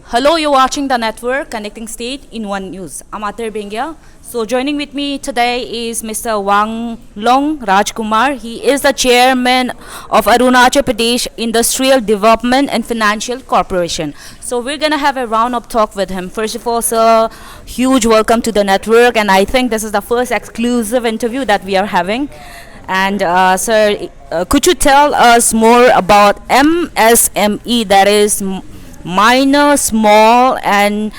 Hello, you're watching the network Connecting State in One News. I'm Atar Bengia. So joining with me today is Mr. Wanglong Rajkumar. He is the chairman of Arunachal Pradesh Industrial Development and Financial Corporation. So we're gonna have a round of talk with him. First of all, sir, huge welcome to the network, and I think this is the first exclusive interview that we are having. And sir, could you tell us more about MSME, that is minor, small, and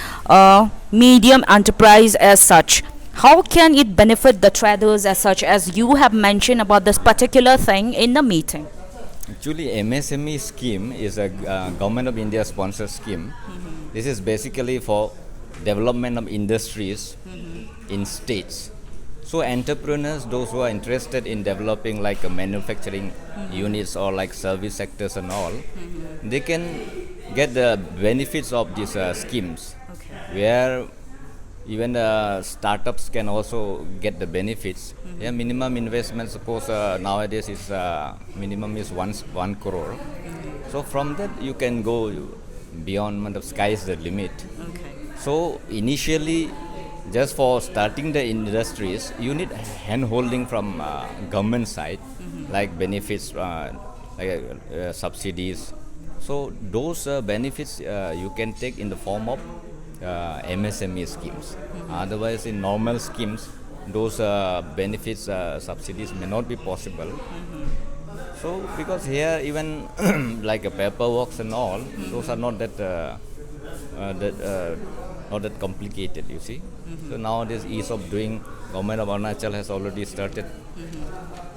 medium enterprise as such? How can it benefit the traders as such, as you have mentioned about this particular thing in the meeting? Actually, MSME scheme is a government of India sponsored scheme. This is basically for development of industries in states. So entrepreneurs, those who are interested in developing like a manufacturing units or like service sectors and all, they can get the benefits of these schemes, where even the startups can also get the benefits. Yeah, minimum investment, suppose nowadays is minimum is 1 crore. So from that you can go beyond, the sky is the limit. So initially, just for starting the industries, you need hand holding from government side, like benefits, like subsidies. So those benefits you can take in the form of MSME schemes. Otherwise, in normal schemes, those benefits, subsidies may not be possible. So because here even like paperwork and all, those are not that not that complicated, you see. So nowadays, ease of doing, government of Arunachal has already started.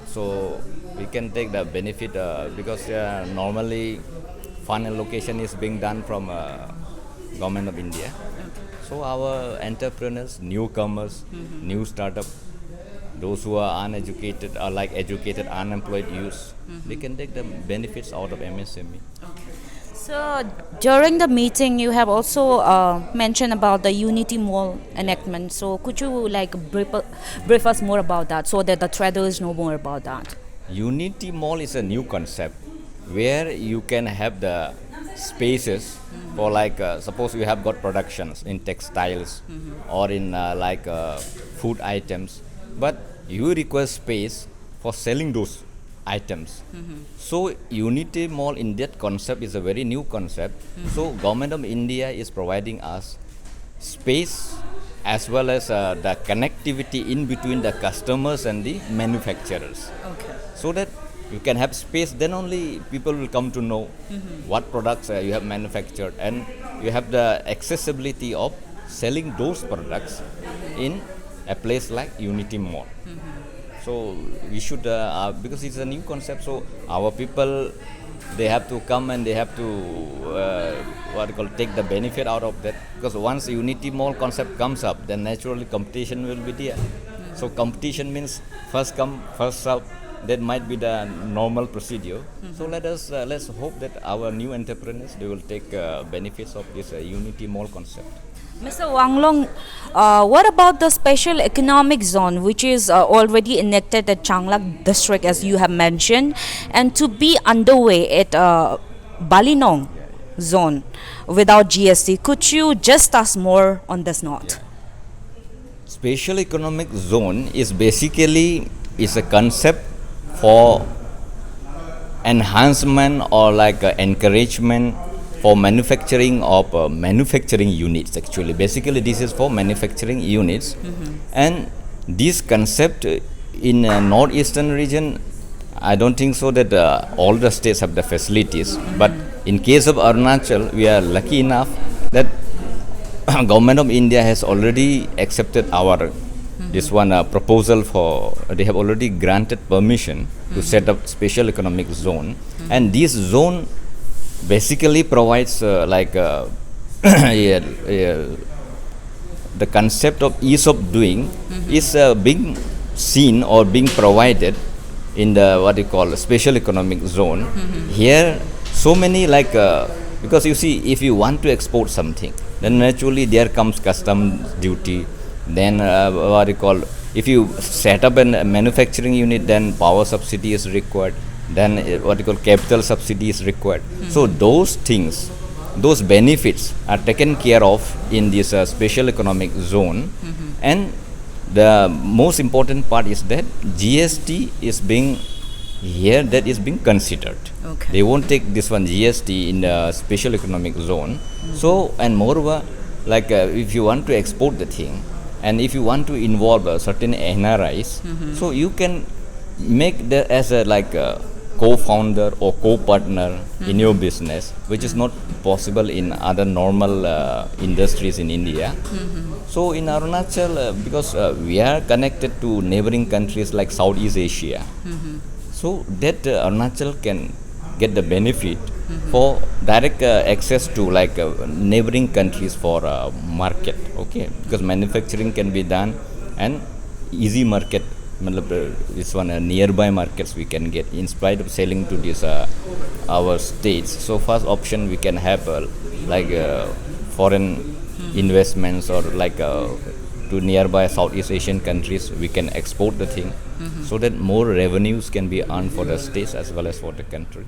So we can take the benefit because normally fund allocation is being done from government of India. So our entrepreneurs, newcomers, new startup, those who are uneducated or like educated, unemployed youth, they can take the benefits out of MSME. So during the meeting, you have also mentioned about the Unity Mall enactment. So could you like brief us more about that, so that the traders know more about that? Unity Mall is a new concept where you can have the spaces for like suppose you have got productions in textiles or in food items, but you require space for selling those items. So Unity Mall in that concept is a very new concept. So government of India is providing us space as well as the connectivity in between the customers and the manufacturers. So that you can have space, then only people will come to know what products you have manufactured, and you have the accessibility of selling those products in a place like Unity Mall. So we should, because it's a new concept, so our people, they have to come and they have to take the benefit out of that. Because once Unity Mall concept comes up, then naturally competition will be there. So competition means first come, first serve. That might be the normal procedure. So let's hope that our new entrepreneurs, they will take benefits of this Unity Mall concept. Mr. Wanglong, what about the special economic zone, which is already enacted at Changlak district, as you have mentioned, and to be underway at Balinong zone without GST? Could you just tell us more on this note? Special economic zone is basically a concept for enhancement or like encouragement for manufacturing of manufacturing units. Actually, basically this is for manufacturing units. And this concept in northeastern region, I don't think so that all the states have the facilities, but in case of Arunachal, we are lucky enough that government of India has already accepted our this one proposal for, they have already granted permission to set up special economic zone. And this zone basically provides the concept of ease of doing is being seen or being provided in the what you call special economic zone. Here so many because you see, if you want to export something, then naturally there comes customs duty. Then if you set up a manufacturing unit, then power subsidy is required, then capital subsidy is required. So those things those benefits are taken care of in this special economic zone. And the most important part is that GST is being here, that is being considered. Okay. They won't take this one GST in the special economic zone. So, and moreover, like if you want to export the thing, and if you want to involve certain NRIs, so you can make that as a like a co-founder or co-partner in your business, which is not possible in other normal industries in India. So in Arunachal, because we are connected to neighboring countries like Southeast Asia, so that Arunachal can get the benefit for direct access to like neighboring countries for market, okay, because manufacturing can be done and easy market, this one nearby markets we can get in spite of selling to this our states. So first option we can have like foreign investments, or like to nearby Southeast Asian countries we can export the thing, so that more revenues can be earned for the states as well as for the country.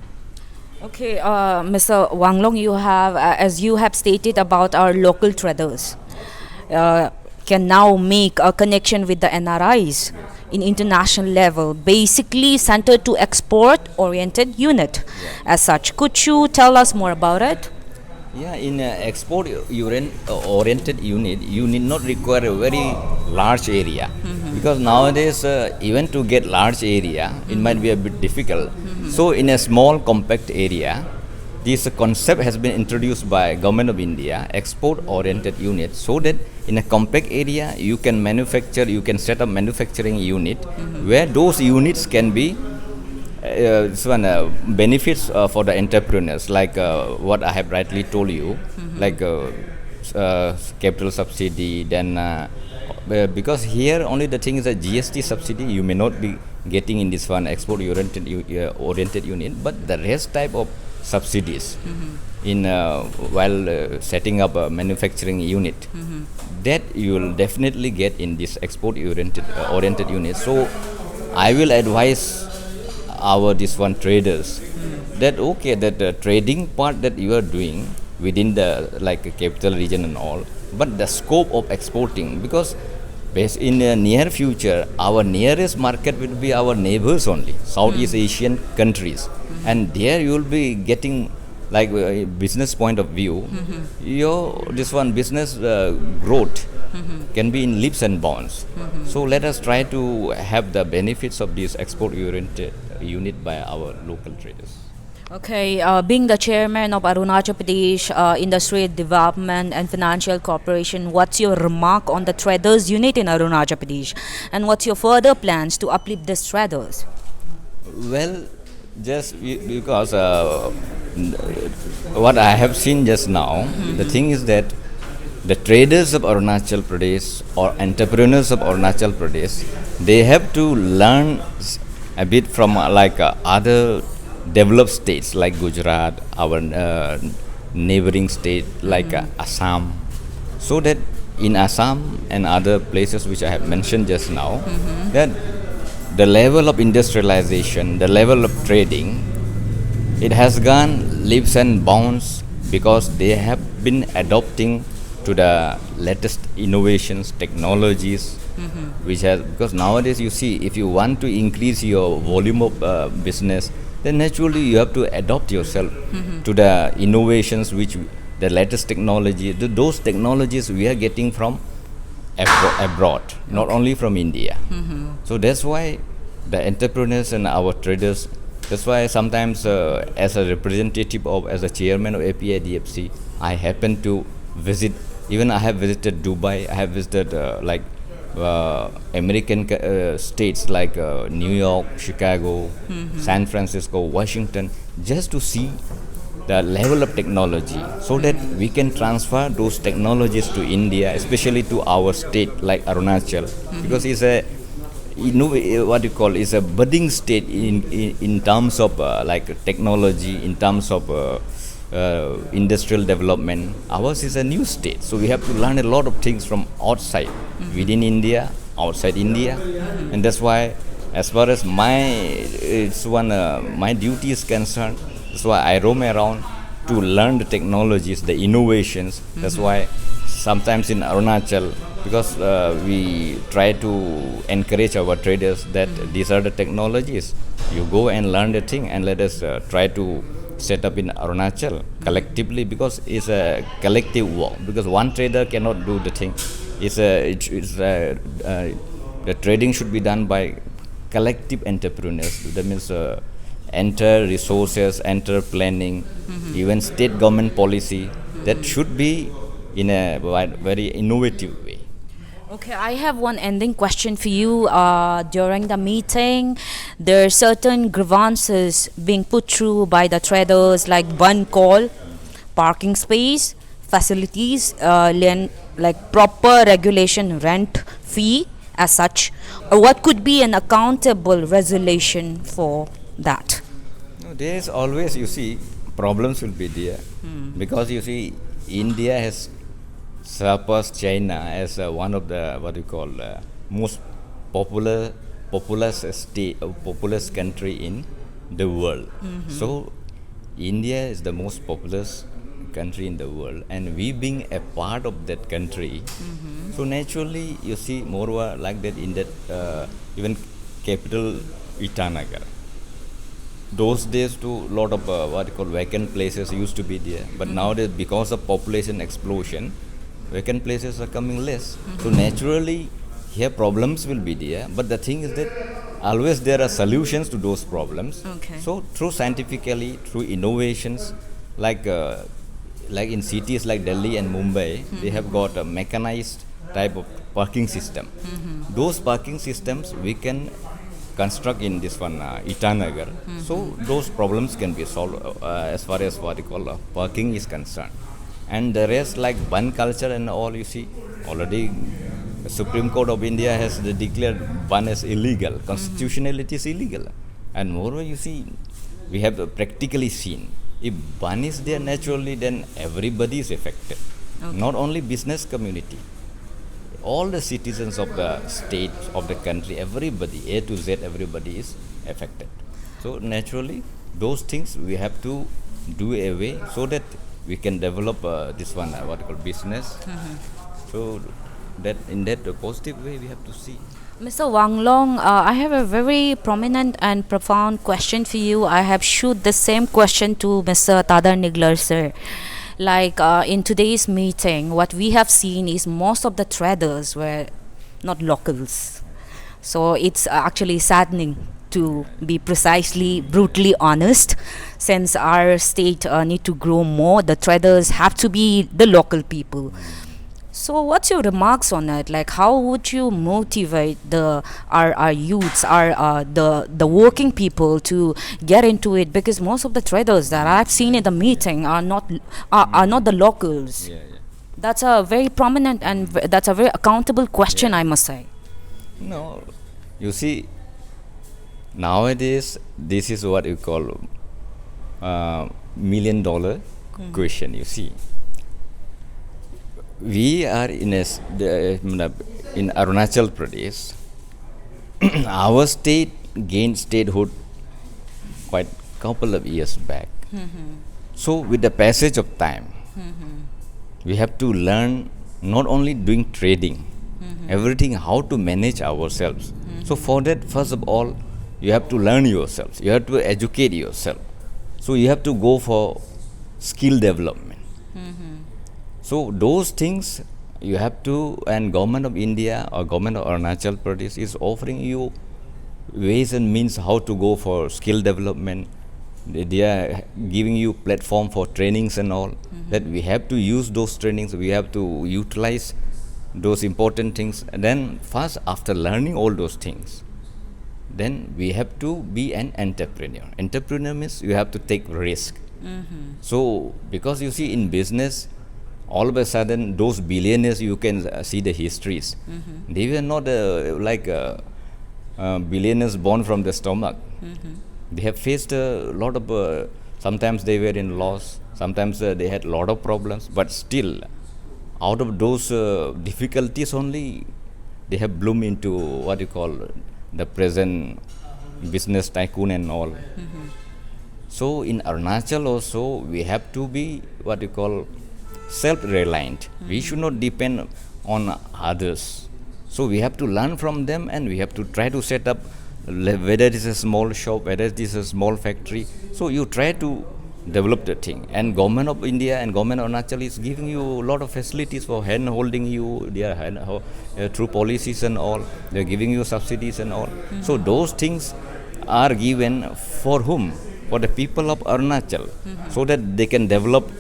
Okay, Mr. Wanglong, you have, as you have stated about our local traders, can now make a connection with the NRIs in international level, basically centered to export-oriented unit. As such, could you tell us more about it? Yeah, in export oriented unit, you need not require a very large area, because nowadays even to get large area, it might be a bit difficult. So in a small compact area, this concept has been introduced by Government of India, export-oriented unit, so that in a compact area you can manufacture, you can set up manufacturing unit where those units can be benefits for the entrepreneurs, like what I have rightly told you, like capital subsidy, then because here only the thing is that GST subsidy you may not be getting in this one export-oriented oriented unit, but the rest type of subsidies in while setting up a manufacturing unit, that you will definitely get in this export-oriented unit. So I will advise our this one traders that okay, that the trading part that you are doing within the like capital region and all, but the scope of exporting, because based in the near future our nearest market will be our neighbors only, Southeast Asian countries, and there you will be getting like a business point of view, your this one business growth can be in leaps and bounds. So let us try to have the benefits of this export-oriented unit by our local traders. Okay, being the chairman of Arunachal Pradesh Industrial Development and Financial Corporation, what's your remark on the traders unit in Arunachal Pradesh, and what's your further plans to uplift these traders? Well, just because what I have seen just now, the thing is that the traders of Arunachal Pradesh or entrepreneurs of Arunachal Pradesh, they have to learn a bit from like other developed states like Gujarat, our neighboring state like Assam, so that in Assam and other places which I have mentioned just now, that the level of industrialization, the level of trading, it has gone leaps and bounds because they have been adopting to the latest innovations, technologies, which has, because nowadays you see, if you want to increase your volume of business, then naturally you have to adopt yourself to the innovations, which the latest technology, those technologies we are getting from abroad, not only from India. So that's why the entrepreneurs and our traders, that's why sometimes as a representative of, as a chairman of APIDFC, I happen to visit, even I have visited Dubai, I have visited like American states like New York, Chicago, San Francisco, Washington, just to see the level of technology, so that we can transfer those technologies to India, especially to our state like Arunachal, because it's a, you know, what you call, is a budding state in terms of like technology, in terms of industrial development. Ours is a new state, so we have to learn a lot of things from outside, within India, outside India, and that's why, as far as my my duty is concerned, that's why I roam around to learn the technologies, the innovations. That's why sometimes in Arunachal, because we try to encourage our traders that these are the technologies. You go and learn the thing, and let us try to set up in Arunachal collectively, because it's a collective work. Because one trader cannot do the thing. The trading should be done by collective entrepreneurs. That means enter resources, enter planning, even state government policy. That should be in a very innovative way. Okay, I have one ending question for you. During the meeting, there are certain grievances being put through by the traders, like one call, parking space, facilities, like proper regulation, rent, fee, as such. Or what could be an accountable resolution for that? No, there is always, you see, problems will be there, because you see, India has surpassed China as one of the what you call most populous country in the world. So India is the most populous country in the world, and we being a part of that country, so naturally you see more like that in that even capital Itanagar. Those days too, lot of what you call vacant places used to be there, but nowadays because of population explosion, vacant places are coming less. So naturally, here problems will be there. But the thing is that always there are solutions to those problems. Okay. So through scientifically, through innovations, like in cities like Delhi and Mumbai, they have got a mechanized type of parking system. Those parking systems we can construct in this one Itanagar. So those problems can be solved as far as what you call parking is concerned. And the rest, like bun culture and all, you see, already the Supreme Court of India has declared bun as illegal. Constitutionality is illegal. And moreover, you see, we have practically seen, if bun is there naturally, then everybody is affected. Okay. Not only business community, all the citizens of the state, of the country, everybody, A to Z, everybody is affected. So naturally, those things we have to do away so that we can develop this one, what you call business. So that in that positive way we have to see. Mr. Wanglong, I have a very prominent and profound question for you. I have shoot the same question to Mr. Tadar Nigler, sir. Like in today's meeting, what we have seen is most of the traders were not locals. So it's actually saddening, to be precisely brutally honest. Since our state need to grow more, the traders have to be the local people. So what's your remarks on it? Like, how would you motivate our youths, the working people to get into it? Because most of the traders that I've seen in the meeting are not the locals. Yeah. That's a very prominent and that's a very accountable question, I must say. No, you see, nowadays this is what you call $1,000,000 question. You see, we are in Arunachal Pradesh. Our state gained statehood quite couple of years back. So with the passage of time, we have to learn not only doing trading, everything, how to manage ourselves. So for that, first of all, you have to learn yourselves. You have to educate yourself. So you have to go for skill development. So those things you have to, and Government of India or Government of Arunachal Pradesh is offering you ways and means how to go for skill development. They are giving you platform for trainings and all. That we have to use those trainings. We have to utilize those important things. And then first, after learning all those things, then we have to be an entrepreneur. Entrepreneur means you have to take risk. So because you see in business, all of a sudden those billionaires, you can see the histories. They were not billionaires born from the stomach. They have faced a lot of sometimes they were in loss, sometimes they had a lot of problems, but still out of those difficulties only they have bloomed into what you call the present business tycoon and all. So in Arunachal also we have to be what you call self-reliant. We should not depend on others. So we have to learn from them, and we have to try to set up, whether it is a small shop, whether it is a small factory. So you try to develop the thing, and government of India and government of Arunachal is giving you a lot of facilities for hand holding you. They are through policies and all. They are giving you subsidies and all. So those things are given for whom? For the people of Arunachal, so that they can develop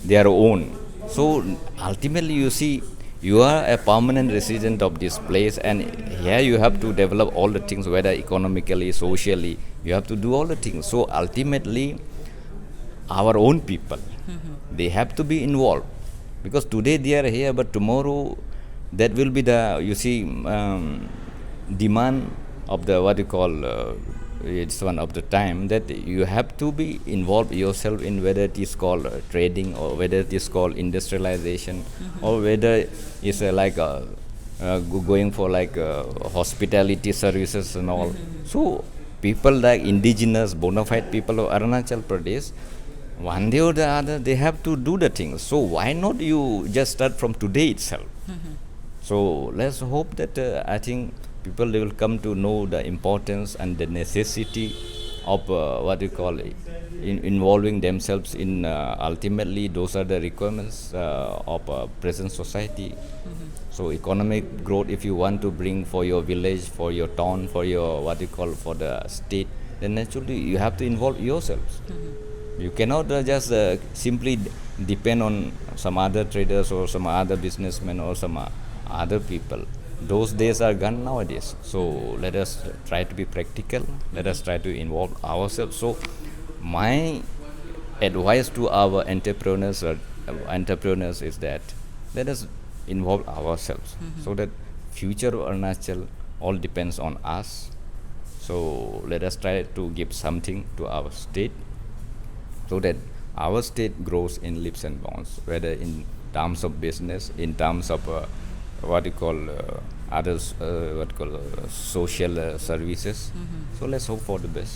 their own. So ultimately, you see, you are a permanent resident of this place, and here you have to develop all the things, whether economically, socially, you have to do all the things. So ultimately, our own people, they have to be involved, because today they are here, but tomorrow that will be the, you see, demand of the what you call. It's one of the time that you have to be involved yourself in, whether it is called trading, or whether it is called industrialization, or whether it's going for hospitality services and all. So people like indigenous bona fide people of Arunachal Pradesh, one day or the other they have to do the things. So why not you just start from today itself? So let's hope that I think people, they will come to know the importance and the necessity of what you call involving themselves in, ultimately those are the requirements of present society. So economic growth, if you want to bring for your village, for your town, for your what you call for the state, then naturally you have to involve yourselves. You cannot just simply depend on some other traders or some other businessmen or some other people. Those days are gone nowadays. So let us try to be practical. Let us try to involve ourselves. So my advice to our entrepreneurs is that let us involve ourselves, so that future of Arunachal all depends on us. So let us try to give something to our state, so that our state grows in leaps and bounds, whether in terms of business, in terms of what you call others, social services. So let's hope for the best.